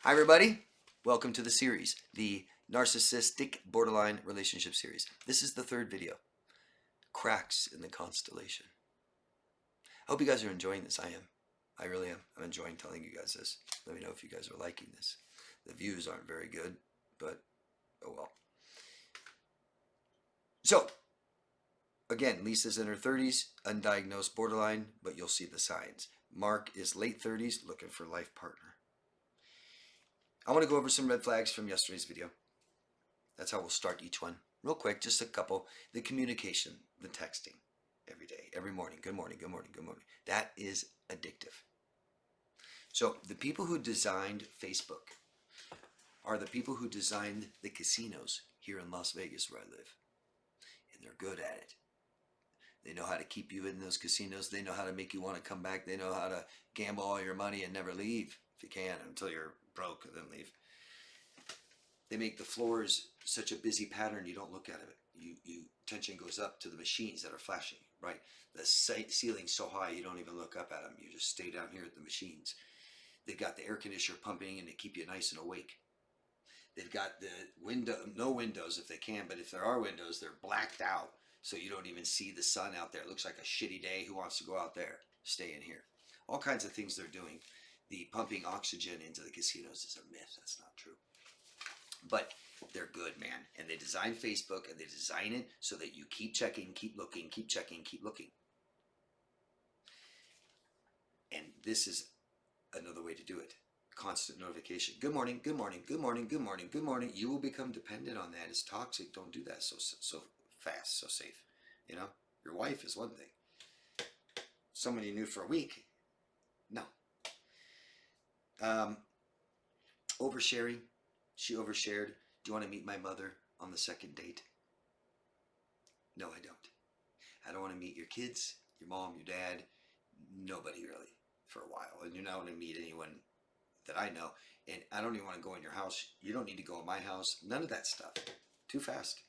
Hi, everybody. Welcome to the series, the Narcissistic Borderline Relationship Series. This is the third video, Cracks in the Constellation. I hope you guys are enjoying this. I am. I really am. I'm enjoying telling you guys this. Let me know if you guys are liking this. The views aren't very good, but oh well. So, again, Lisa's in her 30s, undiagnosed borderline, but you'll see the signs. Mark is late 30s, looking for a life partner. I want to go over some red flags from yesterday's video. That's how we'll start each one. Real quick, just a couple. The communication, the texting every day, every morning. Good morning, good morning, good morning. That is addictive. So the people who designed Facebook are the people who designed the casinos here in Las Vegas where I live. And they're good at it. They know how to keep you in those casinos. They know how to make you want to come back. They know how to gamble all your money and never leave if you can until you're broke and then leave. They make the floors such a busy pattern you don't look at it. You attention goes up to the machines that are flashing, right? The ceiling's so high you don't even look up at them. You just stay down here at the machines. They've got the air conditioner pumping in to keep you nice and awake. They've got the no windows if they can, but if there are windows, they're blacked out so you don't even see the sun out there. It looks like a shitty day. Who wants to go out there? Stay in here. All kinds of things they're doing. The pumping oxygen into the casinos is a myth. That's not true. But they're good, man. And they design Facebook and they design it so that you keep checking, keep looking, keep checking, keep looking. And this is another way to do it. Constant notification. Good morning, good morning, good morning, good morning, good morning. You will become dependent on that. It's toxic. Don't do that so fast, so safe. You know, your wife is one thing. Someone you knew for a week. No. Oversharing. She overshared. Do you want to meet my mother on the second date? No, I don't. I don't want to meet your kids, your mom, your dad, nobody really for a while. And you're not going to meet anyone that I know. And I don't even want to go in your house. You don't need to go in my house. None of that stuff. Too fast.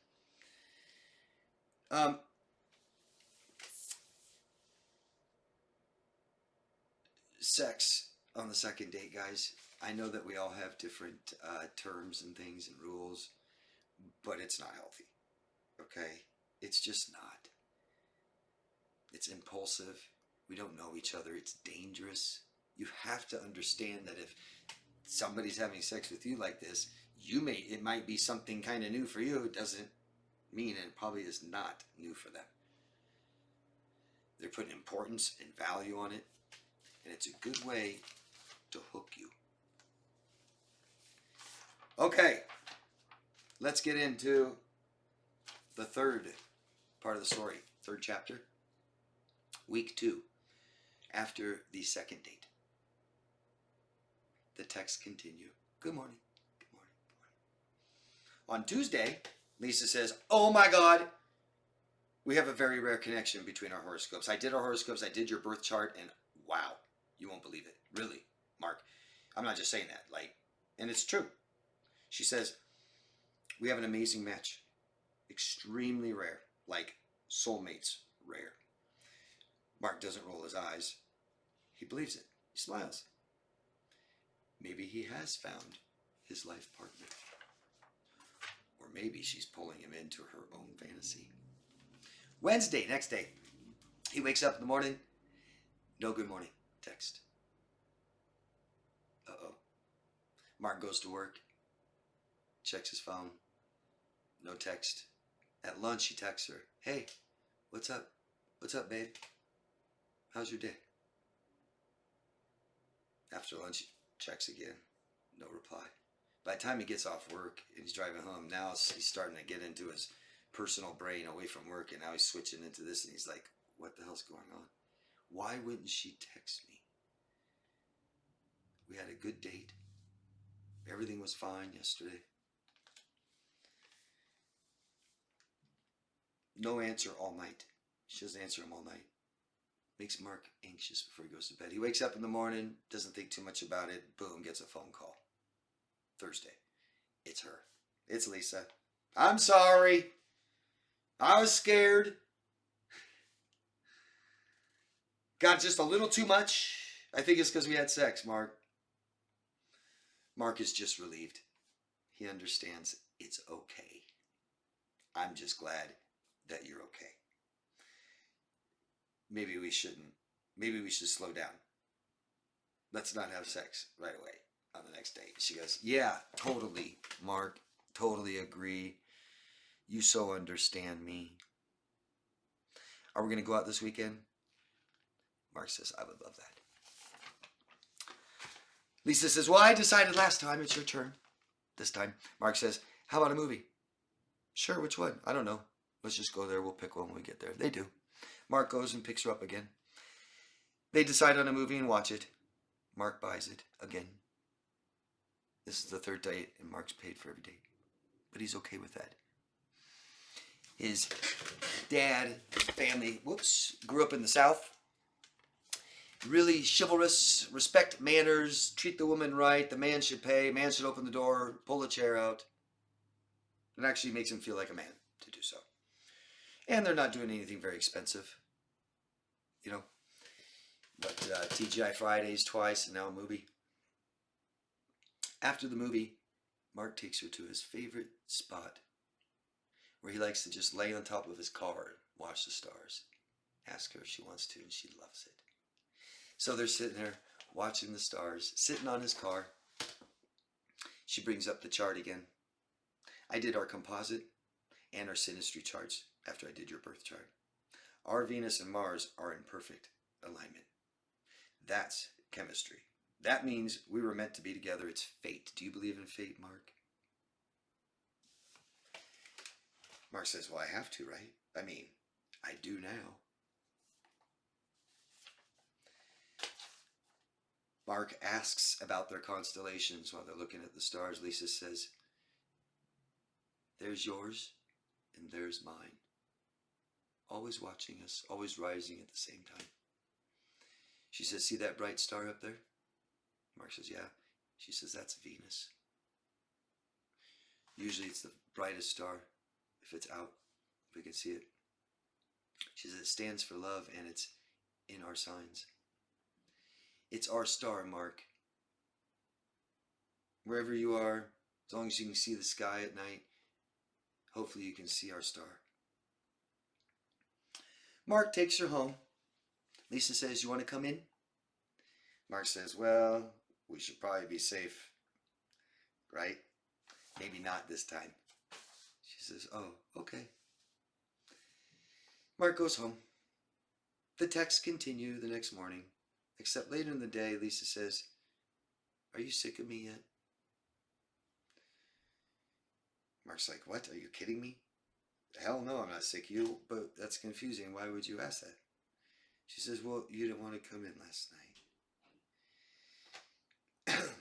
Sex on the second date, guys. I know that we all have different terms and things and rules, but it's not healthy. Okay? It's just not. It's impulsive. We don't know each other. It's dangerous. You have to understand that if somebody's having sex with you like this, it might be something kind of new for you. It doesn't mean, and it probably is not new for them. They're putting importance and value on it, and it's a good way to hook you. Okay, let's get into the third part of the story, third chapter, week 2, after the second date. The texts continue. Good morning, good morning, good morning. On Tuesday, Lisa says, oh my God, we have a very rare connection between our horoscopes. I did our horoscopes, I did your birth chart, and wow, you won't believe it. Really, Mark. I'm not just saying that, and it's true. She says, we have an amazing match. Extremely rare, like soulmates rare. Mark doesn't roll his eyes. He believes it. He smiles. Maybe he has found his life partner. Or maybe she's pulling him into her own fantasy. Wednesday, next day. He wakes up in the morning. No good morning text. Uh-oh. Mark goes to work. Checks his phone. No text. At lunch, he texts her. Hey, what's up? What's up, babe? How's your day? After lunch, he checks again. No reply. By the time he gets off work and he's driving home, now he's starting to get into his personal brain away from work, and now he's switching into this, and he's like, what the hell's going on? Why wouldn't she text me? We had a good date. Everything was fine yesterday. No answer all night. She doesn't answer him all night. Makes Mark anxious before he goes to bed. He wakes up in the morning, doesn't think too much about it. Boom, gets a phone call. Thursday. It's her. It's Lisa. I'm sorry. I was scared. Got just a little too much. I think it's because we had sex, Mark. Mark is just relieved. He understands it's okay. I'm just glad that you're okay. Maybe we shouldn't. Maybe we should slow down. Let's not have sex right away on the next date. She goes, yeah, totally, Mark. Totally agree. You so understand me. Are we going to go out this weekend? Mark says, I would love that. Lisa says, well, I decided last time. It's your turn this time. Mark says, how about a movie? Sure, which one? I don't know. Let's just go there. We'll pick one when we get there. They do. Mark goes and picks her up again. They decide on a movie and watch it. Mark buys it again. This is the third date, and Mark's paid for every date. But he's okay with that. His dad, family, grew up in the South. Really chivalrous, respect manners, treat the woman right. The man should pay. Man should open the door, pull the chair out. It actually makes him feel like a man to do so. And they're not doing anything very expensive. You know. But TGI Fridays twice and now a movie. After the movie, Mark takes her to his favorite spot where he likes to just lay on top of his car and watch the stars. Ask her if she wants to, and she loves it. So they're sitting there watching the stars, sitting on his car. She brings up the chart again. I did our composite and our synastry charts after I did your birth chart. Our Venus and Mars are in perfect alignment. That's chemistry. That means we were meant to be together. It's fate. Do you believe in fate, Mark? Mark says, well, I have to, right? I mean, I do now. Mark asks about their constellations while they're looking at the stars. Lisa says, there's yours and there's mine. Always watching us, always rising at the same time. She says, see that bright star up there? Mark says, yeah. She says, that's Venus. Usually it's the brightest star if it's out, if we can see it. She says, it stands for love and it's in our signs. It's our star, Mark. Wherever you are, as long as you can see the sky at night, hopefully you can see our star. Mark takes her home. Lisa says, you want to come in? Mark says, well, we should probably be safe, right? Maybe not this time. She says, oh, okay. Mark goes home. The texts continue the next morning, except later in the day, Lisa says, are you sick of me yet? Mark's like, what? Are you kidding me? Hell no, I'm not sick of you, but that's confusing. Why would you ask that? She says, well, you didn't want to come in last night.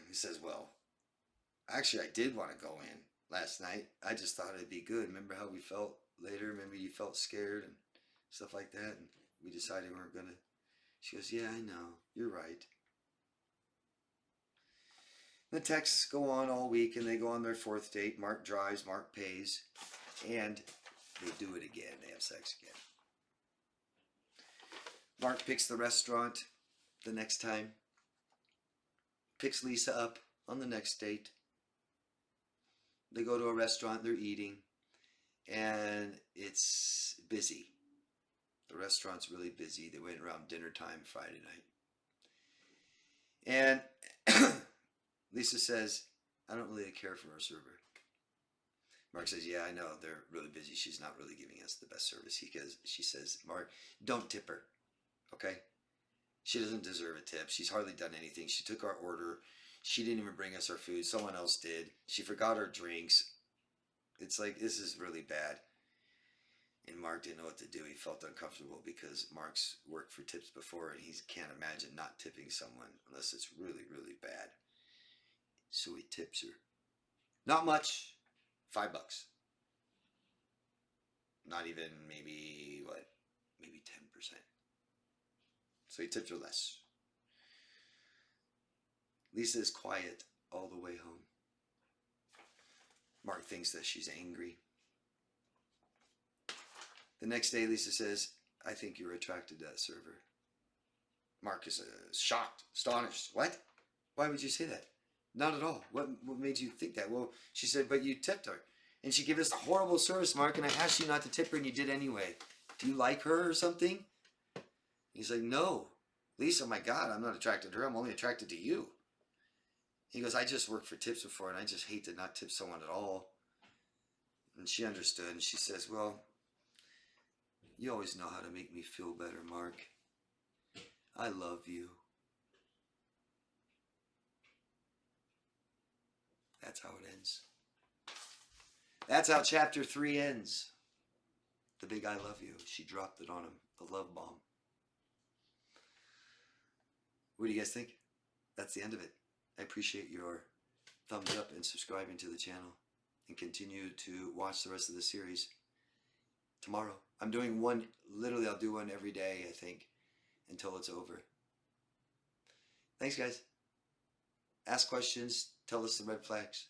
He says, well, actually, I did want to go in last night. I just thought it'd be good. Remember how we felt later? Remember you felt scared and stuff like that? And we decided we weren't going to. She goes, yeah, I know. You're right. The texts go on all week, and they go on their fourth date. Mark drives, Mark pays, and they do it again. They have sex again. Mark picks the restaurant the next time. Picks Lisa up on the next date. They go to a restaurant, they're eating, and it's busy. The restaurant's really busy. They went around dinner time Friday night. And Lisa says, I don't really care for our server. Mark says, yeah, I know. They're really busy. She's not really giving us the best service. She says, Mark, don't tip her. Okay? She doesn't deserve a tip. She's hardly done anything. She took our order. She didn't even bring us our food. Someone else did. She forgot our drinks. It's like, this is really bad. And Mark didn't know what to do. He felt uncomfortable because Mark's worked for tips before and he can't imagine not tipping someone unless it's really, really bad. So he tips her. Not much. $5. Not even maybe, what? Maybe 10%. So he tipped her less. Lisa is quiet all the way home. Mark thinks that she's angry. The next day, Lisa says, I think you're attracted to that server. Mark is shocked, astonished. What? Why would you say that? Not at all. What made you think that? Well, she said, but you tipped her. And she gave us horrible service, Mark, and I asked you not to tip her and you did anyway. Do you like her or something? He's like, no. Lisa, my God, I'm not attracted to her. I'm only attracted to you. He goes, I just worked for tips before and I just hate to not tip someone at all. And she understood and she says, well, you always know how to make me feel better, Mark. I love you. That's how it ends. That's how chapter 3 ends. The big I love you. She dropped it on him. The love bomb. What do you guys think? That's the end of it. I appreciate your thumbs up and subscribing to the channel. And continue to watch the rest of the series tomorrow. I'm doing one, literally I'll do one every day, I think, until it's over. Thanks, guys. Ask questions. Tell us the red flags.